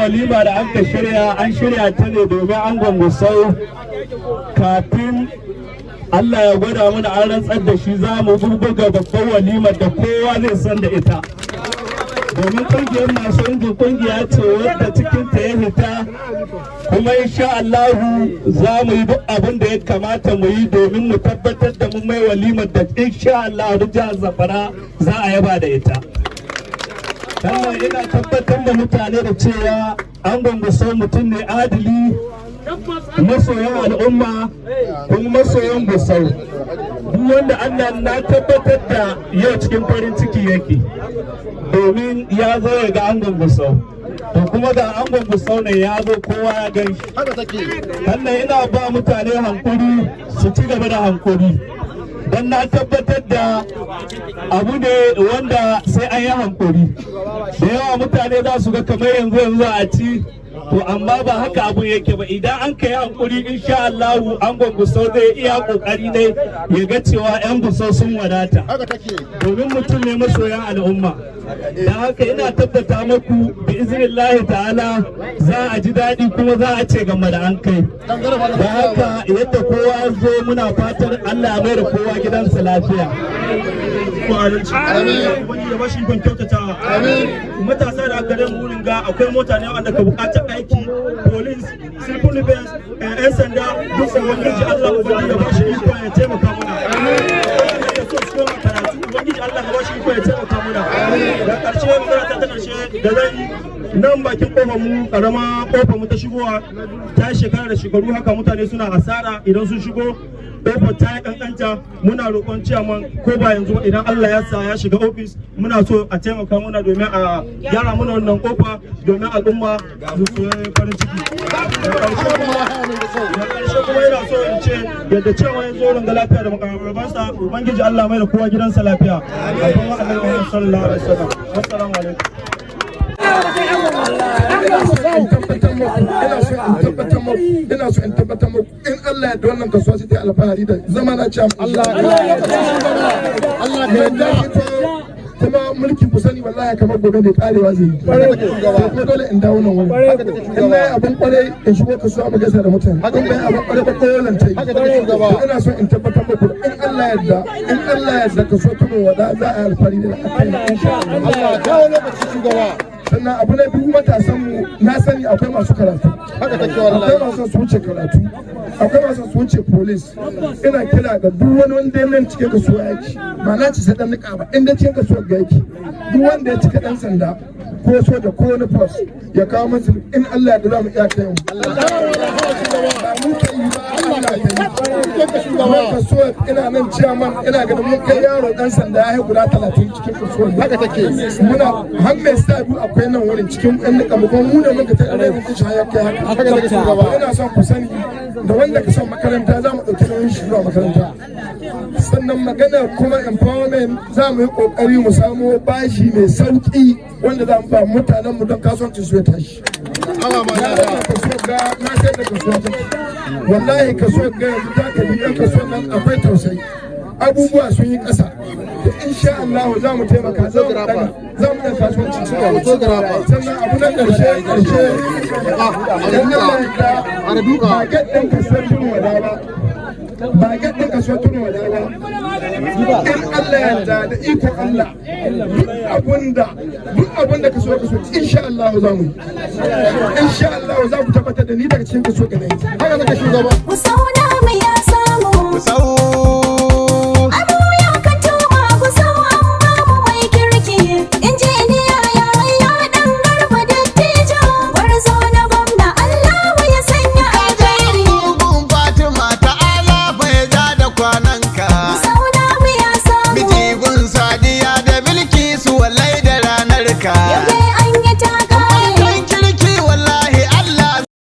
walima da an shirya ta ne domin angon Gusau kafin Allah ya gwada mana an rantsar da shi za mu buga babban walimar da kowa zai san da ita. Domin kungiyar masu injin kungiya ce wadda cikin ta ya hita, kuma insha Allahu za mu yi duk abin da ya kamata mu yi domin mu tabbatar da mun mai walimar da insha Allah duk jihar Zamfara za a yaba da ita. Sannan ina tabbatar da mutane da cewa angon Gusau mutum ne adili, masoyan al'umma kuma masoyan Gusau. Duk wanda Allah na tabbatar da yau cikin farin ciki yake domin ya zo ya ga angon Gusau, to kuma ga angon Gusau ne ya zo kowa ya gan shi. Sannan ina ba mutane hankuri su ci gaba da hankuri, don na tabbatar da abu ne wanda sai an yi hankuri. Da yawa mutane za su ga kamar yanzu a ci, to amma ba haka abu yake ba. Idan an kai hankuri insha Allah angon Gusau zai iya kokari ne ya ga cewa yan Gusau sun wadata, domin mutum ne masoyan al'umma. Da haka ina tabbata maku bi iznillahi ta'ala za a ji daɗi kuma za a ce gama da an kai. Da haka yadda kowa zo muna fatan Allah ya mai da kowa gidansa lafiya. Matasa da aka wurin ga akwai mota ne wanda ka bukatar aiki, police, civil defense, 'yan sanda, duk ubangiji Allah ubangiji ya bashi iko ya taimaka mana. Ubangiji Allah ya bashi iko ya taimaka mana. Da karshe magana ta karshe da zan nan bakin kofar mu, karama kofar mu ta shigowa ta shekara da shekaru haka mutane suna asara idan sun shigo. Kofar ta yi kankanta, muna roƙon ciyaman ko ba yanzu idan Allah ya sa ya shiga ofis muna so a taimaka muna domin a gyara muna wannan kofa domin al'umma su farin ciki. Da ƙarshe kuma yana so in ce yadda cewa ya zo ranga lafiya da makarabansa, ubangiji Allah mai da kowa gidansa lafiya. Alhamdulillah Annabi sallallahu alaihi wasallam. Assalamu alaikum. Ina so in tabbatar muku in Allah ya da wannan kasuwa sai ta alfahari da zama na ci Allah ya kuma mulki ku sani wallahi kamar gobe ne karewa zai yi ko dole in dawo nan wani in na yi abin kwarai in shigo kasuwa mu gaisa da mutane in bai abin kwarai ba kowalan ta yi. Ina so in tabbatar muku in Allah ya da kasuwa tuno wada za a yi alfahari da akai insha Allah. Kawo lokaci shugaba. Sannan abu na biyu, matasan mu na sani akwai masu karatu, akwai masu su wuce karatu, akwai masu su wuce police. Ina kira ga duk wani wanda ya nan cikin kasuwa yake, ba na ci sai dan nika ba, inda cikin kasuwa ga yake, duk wanda ya cika dan sanda ko soja ko wani post ya kawo masa in Allah ya da mu iya kai mu. Ba mu kai ba Allah ya yi. Kasuwa ina nan ciyaman, ina ganin mun kai yaro dan sanda ya guda 30 cikin kasuwa. Haka take. Muna har mai sa akwai nan wurin cikin ɗan nika mu kuma mu ne muka ta ɗaya mun kusa ya kai haka. Ina son ku sani da wanda ka son makaranta za mu ɗauki nauyin shi zuwa makaranta. Sannan magana kuma empowerment za mu yi ƙoƙari mu samo bashi mai sauƙi wanda za mu ba mutanen mu don kasuwancin su ya tashi. Na sai da kasuwa ta wallahi kasuwar ga yanzu ta kaji ɗan kasuwar nan akwai tausayi, abubuwa sun yi ƙasa. Insha Allah za mu taimaka, za mu da kasuwanci sannan abu na ƙarshe ba gaɗin kasuwar tunu wada ba, ba gaɗin kasuwar tunu wada ba. In Allah ya da ikon Allah duk abunda kasuwar insha Allah za mu yi. Insha Allah za ku tabbatar da ni daga cikin kasuwar ga haka zaka shugaba.